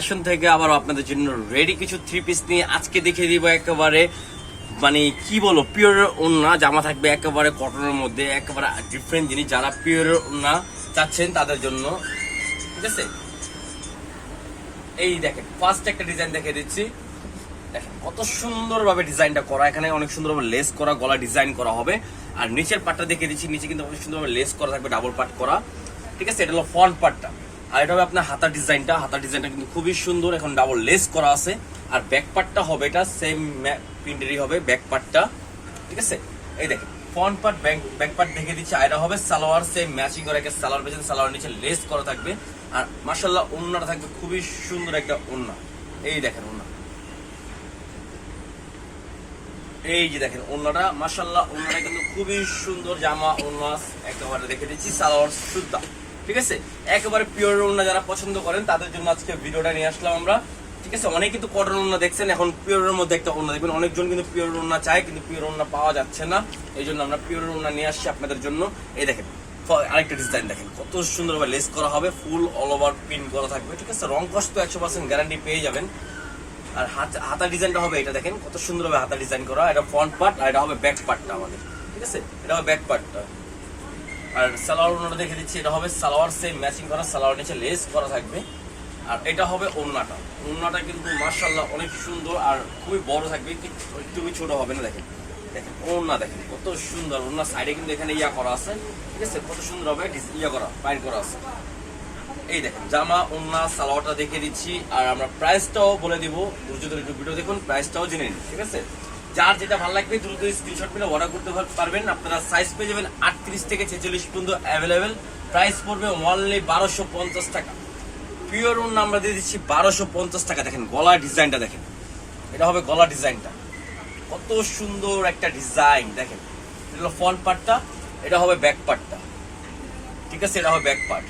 Fashion থেকে আবার আপনাদের জন্য রেডি কিছু থ্রি পিস নিয়ে আজকে দেখিয়ে দিব একেবারে মানে কি বলো পিওর ওড়না জামা থাকবে একেবারে কটনের মধ্যে একেবারে ডিফারেন্ট জিনিস যারা পিওর ওড়না চাচ্ছেন তাদের জন্য ঠিক আছে। এই দেখেন ফার্স্ট একটা ডিজাইন দেখিয়ে দিচ্ছি, দেখেন কত সুন্দরভাবে ডিজাইনটা করা, এখানে অনেক সুন্দরভাবে লেস করা, গলা ডিজাইন করা হবে। আর নিচের পাটটা দেখিয়ে দিচ্ছি, নিচে কিন্তু অনেক সুন্দরভাবে লেস করা থাকবে, ডাবল পাট করা, ঠিক আছে। এটা হলো ফ্রন্ট পার্টটা। আর এটা হবে আপনার হাতার ডিজাইনটা কিন্তু খুবই সুন্দর, এখন ডাবল লেস করা আছে। আর ব্যাক পার্টটা হবে এটা সেম প্রিন্টেরই হবে ব্যাক পার্টটা, ঠিক আছে। এই দেখেন ফ্রন্ট পার্ট ব্যাক পার্ট দেখে দিচ্ছি। আর এটা হবে সালোয়ার সেম ম্যাচিং করে একটা সালোয়ার পেয়েছেন, সালোয়ার নিচে লেস করা থাকবে। আর মাশাআল্লাহ ওড়নাটা থাকবে খুবই সুন্দর একটা ওড়না। এই দেখেন ওড়না, এই যে দেখেন ওড়নাটা মাশাআল্লাহ ওড়নাটা কিন্তু খুবই সুন্দর জামা ওড়না একেবারে দেখে দিচ্ছি সালোয়ার সুদ্ধা, ঠিক আছে। একেবারে পিওর ওড়না যারা পছন্দ করেন তাদের জন্য আজকে ভিডিওটা নিয়ে আসলাম আমরা, ঠিক আছে। অনেকে কিন্তু কটন ওড়না দেখছেন, এখন পিওরের মধ্যে একটা ওড়না দেখবেন, অনেকজন কিন্তু পিওর ওড়না চায় কিন্তু পিওর ওড়না পাওয়া যাচ্ছে না, এই জন্য আমরা পিওর ওড়না নিয়ে আসছি আপনাদের জন্য। এই দেখেন আরেকটা ডিজাইন দেখেন কত সুন্দরভাবে লেস করা হবে, ফুল অল ওভার প্রিন্ট করা থাকবে, ঠিক আছে। রং কষ্ট 100% গ্যারান্টি পেয়ে যাবেন। আর হাতা ডিজাইনটা হবে এটা দেখেন কত সুন্দরভাবে হাতা ডিজাইন করা, এটা ফ্রন্ট পার্ট আর এটা হবে ব্যাক পার্টটা আমাদের, ঠিক আছে। এটা হবে ব্যাক পার্টটা। আর সালোয়ার ওড়নাটা দেখে দিচ্ছি, এটা হবে সালোয়ার সেম ম্যাচিং করা, সালোয়ার নিচে লেস করা থাকবে। আর এটা হবে ওড়নাটা কিন্তু মাশাআল্লাহ অনেক সুন্দর আর খুবই বড় থাকবে, একটু ছোট হবে না। দেখেন দেখেন ওড়না দেখেন কত সুন্দর, ওড়নার সাইডে কিন্তু এখানে ইয়া করা আছে, ঠিক আছে, কত সুন্দর হবে ইয়া করা পাইন করা আছে। এই দেখেন জামা ওড়না সালোয়ারটা দেখিয়ে দিচ্ছি। আর আমরা প্রাইসটাও বলে দিব, দ্রুত একটু ভিডিও দেখুন, প্রাইসটাও জেনে নিন, ঠিক আছে। যার যেটা ভালো লাগবে দ্রুত স্ক্রিনশট মেরে অর্ডার করতে পারবেন। আপনারা সাইজ পেয়ে যাবেন 38 থেকে 46 পর্যন্ত অ্যাভেলেবেল। প্রাইস পড়বে অনলি 1250 টাকা। পিওর ওড়না আমরা দিয়ে দিচ্ছি 1250 টাকা। দেখেন গলা ডিজাইনটা দেখেন, এটা হবে গলা ডিজাইনটা, কত সুন্দর একটা ডিজাইন দেখেন। এটা হলো ফ্রন্ট পার্টটা, এটা হবে ব্যাক পার্টটা, ঠিক আছে। এটা হবে ব্যাক পার্ট,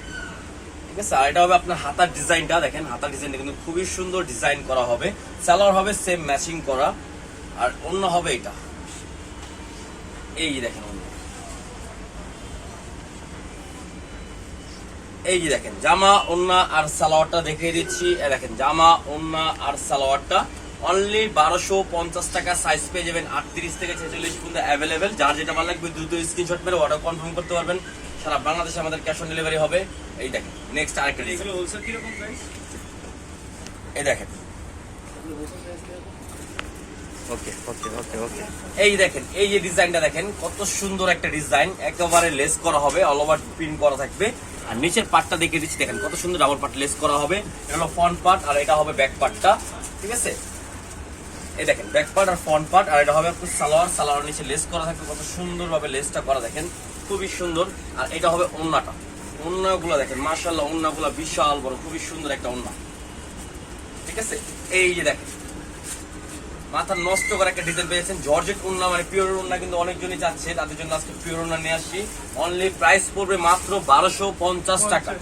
ঠিক আছে। আর এটা হবে আপনার হাতার ডিজাইনটা দেখেন, হাতার ডিজাইনটা কিন্তু খুবই সুন্দর ডিজাইন করা হবে, সালোয়ার হবে সেম ম্যাচিং করা। আর অন্য হবে এটা, এই দেখেন অন্য, এই যে দেখেন জামা ওড়না আর সালোয়ারটা দেখিয়ে দিচ্ছি। দেখেন জামা ওড়না আর সালোয়ারটা অনলি 1250 টাকা। সাইজ পেয়ে যাবেন 38 থেকে 46 পর্যন্ত অ্যাভেলেবেল। যার যেটা ভালো লাগবে দ্রুত স্ক্রিনশট মেরে অর্ডার কনফার্ম করতে পারবেন। সারা বাংলাদেশে আমাদের ক্যাশ অন ডেলিভারি হবে। এই দেখেন নেক্সট আরেকটা ডিজাইন, এগুলো হোলসেল কি রকম প্রাইস? এই দেখেন ওকে ওকে ওকে ওকে, এই দেখেন এই যে ডিজাইনটা দেখেন কত সুন্দর একটা ডিজাইন, একেবারে লেস করা হবে, অল ওভার প্রিন্ট করা থাকবে। আর নিচের পার্টটা দেখিয়ে দিচ্ছি, দেখেন কত সুন্দর ডাবল পার্ট লেস করা হবে। এটা হলো ফ্রন্ট পার্ট আর এটা হবে ব্যাক পার্টটা, ঠিক আছে। এই দেখেন ব্যাক পার্ট আর ফ্রন্ট পার্ট। আর এটা হবে আপনার সালোয়ার নিচে লেস করা থাকবে, কত সুন্দরভাবে লেসটা করা দেখেন খুবই সুন্দর। আর এটা হবে ওড়নাটা, ওড়নাগুলো দেখেন মাশাআল্লাহ ওড়নাগুলো বিশাল বড়, খুবই সুন্দর একটা ওড়না, ঠিক আছে। এই যে দেখেন মাথা নষ্ট করে একটা ডিজাইন পেয়েছেন, জর্জেট ওড়না মানে পিওর ওড়না কিন্তু অনেকজনই চাচ্ছে, তাদের জন্য আজকে পিওর ওড়না নিয়ে আসছি। অনলি প্রাইস পড়বে মাত্র 1250 টাকা।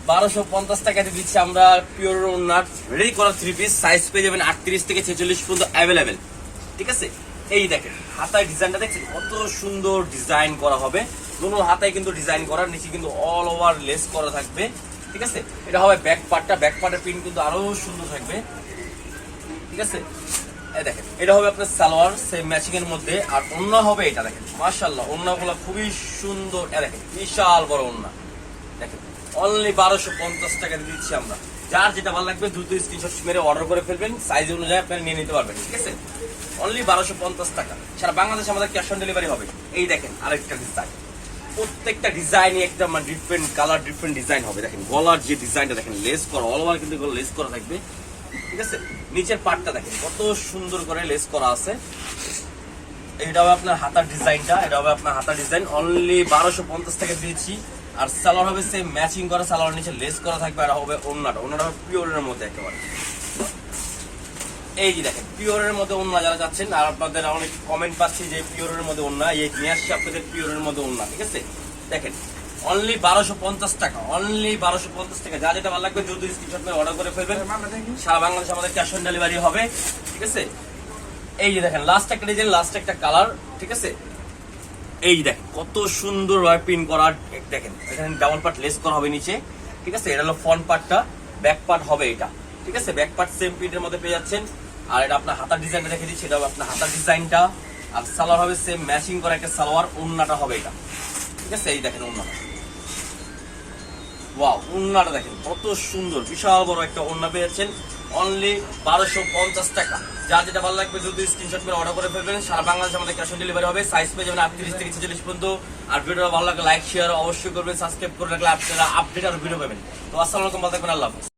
1250 টাকাতে দিচ্ছি আমরা পিওর ওড়না রেডি করা থ্রি পিস। সাইজ পেয়ে যাবেন 38 থেকে 46 পর্যন্ত অ্যাভেলেবেল, ঠিক আছে। এই দেখেন হাতায় ডিজাইনটা দেখছেন কত সুন্দর ডিজাইন করা হবে, দুটো হাতায় কিন্তু ডিজাইন করা, নিচে কিন্তু অল ওভার লেস করা থাকবে, ঠিক আছে। এটা হবে ব্যাক পার্টটা, ব্যাক পার্টের প্রিন্ট কিন্তু আরো সুন্দর থাকবে, ঠিক আছে। এই দেখেন এটা হবে আপনার সালোয়ার সেম ম্যাচিং এর মধ্যে। আর ওড়না হবে এটা দেখেন মাশাআল্লাহ ওড়নাগুলো খুবই সুন্দর, দেখেন বিশাল বড় ওড়না দেখেন। অনলি 1250 টাকা দিচ্ছি আমরা। যার যেটা ভালো লাগবে দ্রুত স্ক্রিনশট মেরে অর্ডার করে ফেলবেন, সাইজ অনুযায়ী আপনারা নিয়ে নিতে পারবেন, ঠিক আছে। অনলি 1250 টাকা। সারা বাংলাদেশে আমাদের ক্যাশ অন ডেলিভারি হবে। এই দেখেন আরেকটা ডিজাইন, প্রত্যেকটা ডিজাইনই একটা মানে ডিফারেন্ট কালার ডিফারেন্ট ডিজাইন হবে। দেখেন গলার যে ডিজাইনটা দেখেন লেস করা, অল ওভার কিন্তু লেস করা থাকবে, ঠিক আছে। নিচের পার্টটা দেখেন কত সুন্দর করে লেস করা আছে। এটা হবে আপনার হাতার ডিজাইনটা, এটা হবে আপনার হাতার ডিজাইন। অনলি 1250 টাকা দিয়েছি। আর সালোয়ার হবে সেম ম্যাচিং করা, সালোয়ার নিচে লেস করা থাকবে। আর হবে ওড়নাটা হবে পিওরের মধ্যে একেবারে। এই যে দেখেন পিওরের মধ্যে ওড়না যারা যাচ্ছেন, আর আপনাদের অনেক কমেন্ট পাচ্ছি যে পিওরের মধ্যে ওড়না, এই নিয়ে আসছি আপনাদের পিওরের মধ্যে ওড়না, ঠিক আছে। দেখেন অনলি 1250 টাকা, অনলি 1250 টাকা। যা যেটা ভালো লাগবে দ্রুত স্ক্রিনশট মেরে অর্ডার করে ফেলবেন। সারা বাংলাদেশে আমাদের ক্যাশ অন ডেলিভারি হবে, ঠিক আছে। এই যে দেখেন লাস্ট একটা ডিজাইন, লাস্ট একটা কালার, ঠিক আছে। এই দেখেন কত সুন্দর ভাবে প্রিন্ট করা, দেখেন এখানে ডাবল পার্ট লেস করা হবে নিচে, ঠিক আছে। এটা হলো ফ্রন্ট পার্টটা, ব্যাক পার্ট হবে এটা, ঠিক আছে? ব্যাক পার্ট সেম প্রিন্টের মধ্যে পেয়ে যাচ্ছেন। আর এটা আপনার হাতার ডিজাইনটা দেখে দিচ্ছি, এটা হবে আপনার হাতার ডিজাইনটা। আর সালোয়ার হবে সেম ম্যাচিং করা একটা সালোয়ার, ওন্নাটা হবে এটা, ঠিক আছে? এই দেখেন ওন্নাটা, ওয়াও, ওন্নাটা দেখেন কত সুন্দর, বিশাল বড় একটা ওন্না পেয়ে যাচ্ছেন অনলি 1250 টাকা। যার যেটা ভালো লাগবে দ্রুত স্ক্রিনশট করে অর্ডার করে ফেলবেন। সারা বাংলাদেশে আমাদের ক্যাশ অন ডেলিভারি হবে। সাইজ পেয়ে যাবেন 38 থেকে 46 পর্যন্ত। আর ভিডিওটা ভালো লাগলে লাইক শেয়ার অবশ্যই করবেন, সাবস্ক্রাইব করে রাখলে আপনারা আপডেট আর ভিডিও পাবেন। তো আসসালামু আলাইকুম, ভালো থাকবেন, আল্লাহ হাফেজ।